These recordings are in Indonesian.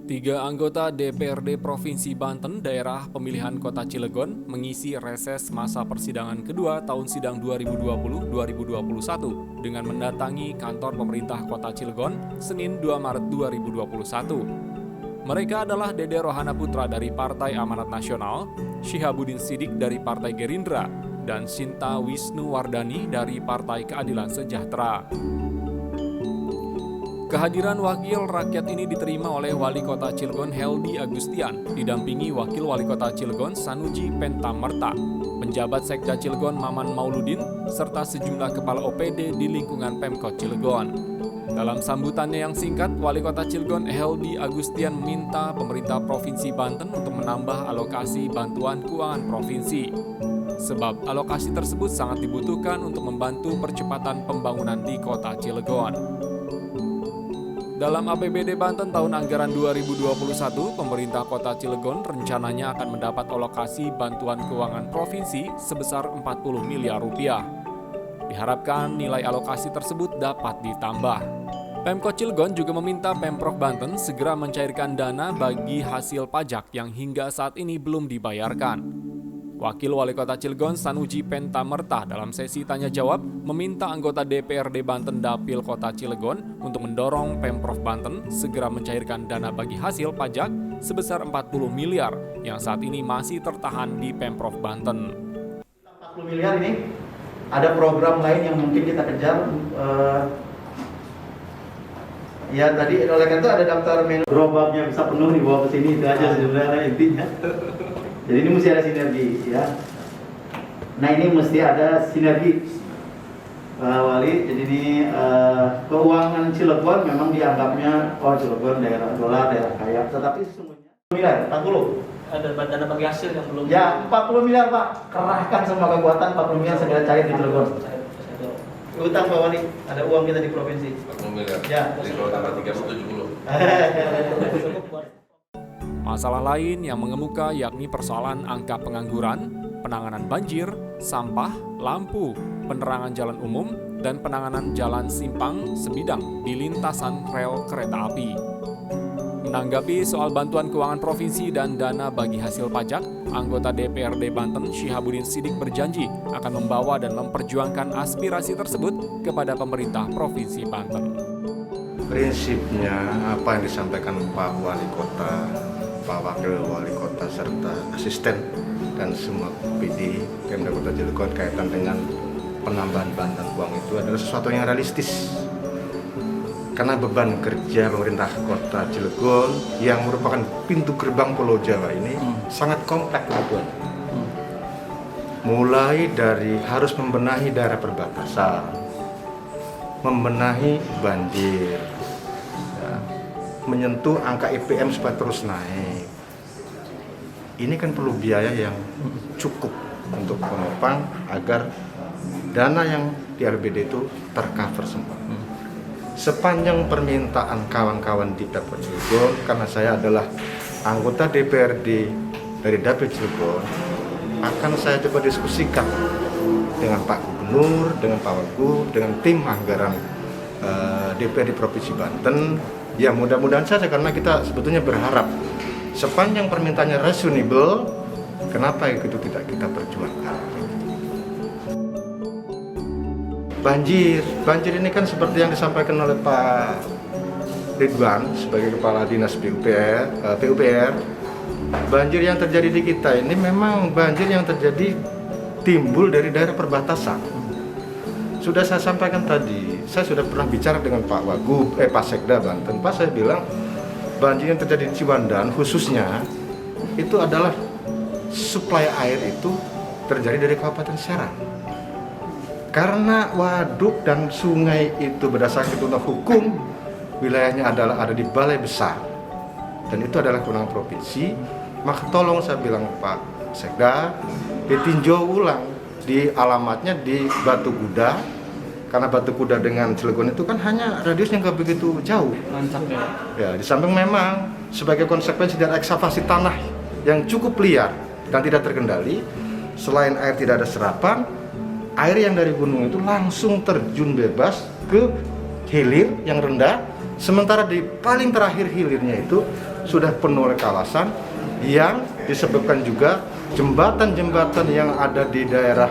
Tiga anggota DPRD Provinsi Banten daerah pemilihan Kota Cilegon mengisi reses masa persidangan kedua tahun sidang 2020-2021 dengan mendatangi kantor pemerintah Kota Cilegon Senin 2 Maret 2021. Mereka adalah Dede Rohana Putra dari Partai Amanat Nasional, Syihabuddin Sidik dari Partai Gerindra, dan Sinta Wisnuwardani dari Partai Keadilan Sejahtera. Kehadiran wakil rakyat ini diterima oleh Wali Kota Cilegon Heldi Agustian, didampingi Wakil Wali Kota Cilegon Sanuji Pentamerta, penjabat Sekda Cilegon Maman Mauludin, serta sejumlah kepala OPD di lingkungan Pemkot Cilegon. Dalam sambutannya yang singkat, Wali Kota Cilegon Heldi Agustian meminta pemerintah Provinsi Banten untuk menambah alokasi bantuan keuangan provinsi. Sebab alokasi tersebut sangat dibutuhkan untuk membantu percepatan pembangunan di Kota Cilegon. Dalam APBD Banten tahun anggaran 2021, pemerintah Kota Cilegon rencananya akan mendapat alokasi bantuan keuangan provinsi sebesar 40 miliar rupiah. Diharapkan nilai alokasi tersebut dapat ditambah. Pemkot Cilegon juga meminta Pemprov Banten segera mencairkan dana bagi hasil pajak yang hingga saat ini belum dibayarkan. Wakil Wali Kota Cilegon Sanuji Pentamerta dalam sesi tanya jawab meminta anggota DPRD Banten Dapil Kota Cilegon untuk mendorong Pemprov Banten segera mencairkan dana bagi hasil pajak sebesar 40 miliar yang saat ini masih tertahan di Pemprov Banten. 40 miliar ini ada program lain yang mungkin kita kejar. Ya tadi oleh karena itu ada daftar menu gerobaknya bisa penuh dibawa ke sini, itu aja sebenarnya intinya. Jadi ini mesti ada sinergi ya. Nah ini mesti ada sinergi Wali. Jadi ini keuangan Cilegon memang dianggapnya Cilegon daerah dolar, daerah kaya, tetapi sesungguhnya miliar 40. Ada dana bagi hasil yang belum. Ya 40 miliar Pak, kerahkan semua kekuatan 40 miliar segera cair di Cilegon. Utang Pak Wali, ada uang kita di provinsi. 40 miliar. Ya. Jadi kalau tambah 370. Masalah lain yang mengemuka yakni persoalan angka pengangguran, penanganan banjir, sampah, lampu, penerangan jalan umum, dan penanganan jalan simpang sebidang di lintasan rel kereta api. Menanggapi soal bantuan keuangan provinsi dan dana bagi hasil pajak, anggota DPRD Banten Syihabuddin Sidik berjanji akan membawa dan memperjuangkan aspirasi tersebut kepada pemerintah Provinsi Banten. Prinsipnya apa yang disampaikan Pak Wali Kota, Pak Wakil Wali Kota serta asisten dan semua PD Pemda Kota Cilegon kaitan dengan penambahan bantuan uang itu adalah sesuatu yang realistis. Karena beban kerja pemerintah Kota Cilegon yang merupakan pintu gerbang Pulau Jawa ini sangat kompleks kebutuhan. Mulai dari harus membenahi daerah perbatasan, membenahi banjir, ya, menyentuh angka IPM supaya terus naik. Ini kan perlu biaya yang cukup untuk penopang agar dana yang di APBD itu tercover semua. Sepanjang permintaan kawan-kawan di Dapil Cilegon, karena saya adalah anggota DPRD dari Dapil Cilegon, akan saya coba diskusikan dengan Pak Gubernur, dengan Pak Wagub, dengan tim anggaran DPRD Provinsi Banten. Ya mudah-mudahan saja, karena kita sebetulnya berharap sepanjang permintaannya reasonable, kenapa itu tidak kita perjuangkan. Banjir ini kan seperti yang disampaikan oleh Pak Ridwan sebagai Kepala Dinas PUPR. Banjir yang terjadi di kita ini memang banjir yang terjadi timbul dari daerah perbatasan. Sudah saya sampaikan tadi, saya sudah pernah bicara dengan Pak Wagub, Pak Sekda Banten. Pak, saya bilang banjir yang terjadi di Ciwandan khususnya itu adalah suplai air itu terjadi dari Kabupaten Serang. Karena waduk dan sungai itu berdasarkan undang hukum wilayahnya ada di balai besar dan itu adalah kewenangan provinsi, maka tolong saya bilang Pak Sekda ditinjau ulang di alamatnya di Batu Kuda, karena Batu Kuda dengan Cilegon itu kan hanya radiusnya nggak begitu jauh. Lancak ya. Ya, di samping memang sebagai konsekuensi dari ekskavasi tanah yang cukup liar dan tidak terkendali, selain air tidak ada serapan, air yang dari gunung itu langsung terjun bebas ke hilir yang rendah, sementara di paling terakhir hilirnya itu sudah penuh oleh kawasan, yang disebabkan juga jembatan-jembatan yang ada di daerah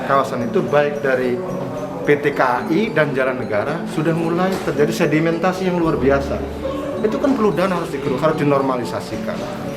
kawasan itu baik dari PT KAI dan Jalan Negara sudah mulai terjadi sedimentasi yang luar biasa. Itu kan perlu dana harus dinormalisasikan.